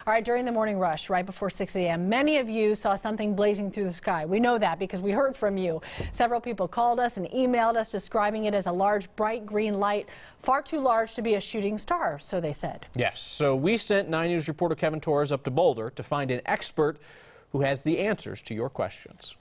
All right, during the morning rush, right before 6 a.m., many of you saw something blazing through the sky. We know that because we heard from you. Several people called us and emailed us describing it as a large, bright green light, far too large to be a shooting star, so they said. Yes, so we sent 9 News reporter Kevin Torres up to Boulder to find an expert who has the answers to your questions.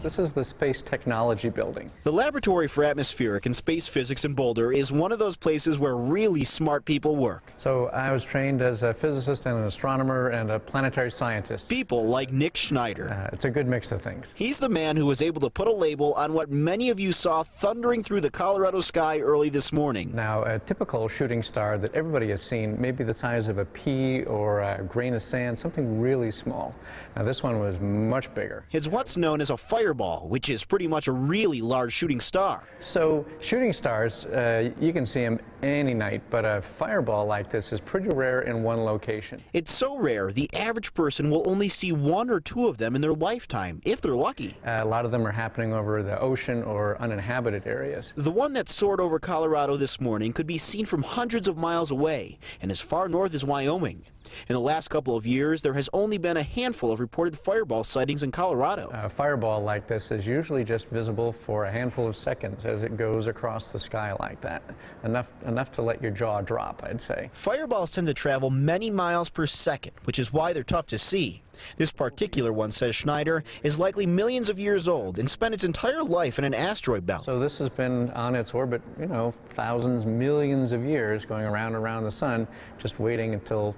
This is the Space Technology Building. The Laboratory for Atmospheric and Space Physics in Boulder is one of those places where really smart people work. So I was trained as a physicist and an astronomer and a planetary scientist. People like Nick Schneider. It's a good mix of things. He's the man who was able to put a label on what many of you saw thundering through the Colorado sky early this morning. Now, a typical shooting star that everybody has seen may be the size of a pea or a grain of sand, something really small. Now, this one was much bigger. It's what's known as a fireball, which is pretty much a really large shooting star. So shooting stars, you can see them any night, but a fireball like this is pretty rare in one location. It's so rare, the average person will only see 1 or 2 of them in their lifetime, if they're lucky. A lot of them are happening over the ocean or uninhabited areas. The one that soared over Colorado this morning could be seen from hundreds of miles away and as far north as Wyoming. In the last couple of years, there has only been a handful of reported fireball sightings in Colorado. A fireball like this is usually just visible for a handful of seconds as it goes across the sky like that. Enough to let your jaw drop, I'd say. Fireballs tend to travel many miles per second, which is why they're tough to see. This particular one, says Schneider, is likely millions of years old and spent its entire life in an asteroid belt. So this has been on its orbit, you know, thousands, millions of years going around and around the sun, just waiting until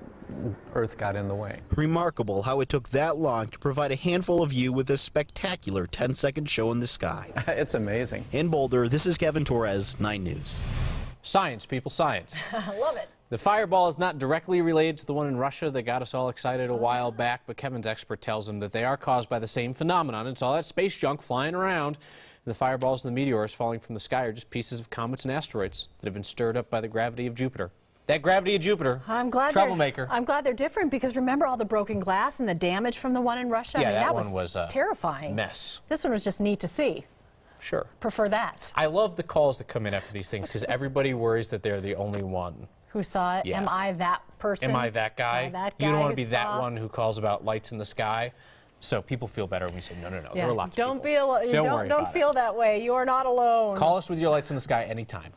Earth got in the way. Remarkable how it took that long to provide a handful of you with a spectacular 10-second show in the sky. It's amazing. In Boulder, this is Kevin Torres, 9 News. Science, people, science. I love it. The fireball is not directly related to the one in Russia that got us all excited a while back, but Kevin's expert tells him that they are caused by the same phenomenon. It's all that space junk flying around. And the fireballs and the meteors falling from the sky are just pieces of comets and asteroids that have been stirred up by the gravity of Jupiter. That gravity of Jupiter, troublemaker. I'm glad they're different because remember all the broken glass and the damage from the one in Russia? Yeah, I mean, that one was terrifying. Mess. This one was just neat to see. Sure. Prefer that. I love the calls that come in after these things because everybody worries that they're the only one who saw it. Yeah. Am I that person? Am I that guy? Am I that guy? You don't want to be that one who calls about lights in the sky. So people feel better when we say, no, yeah. There are lots of people. Don't feel that way. You're not alone. Call us with your lights in the sky anytime.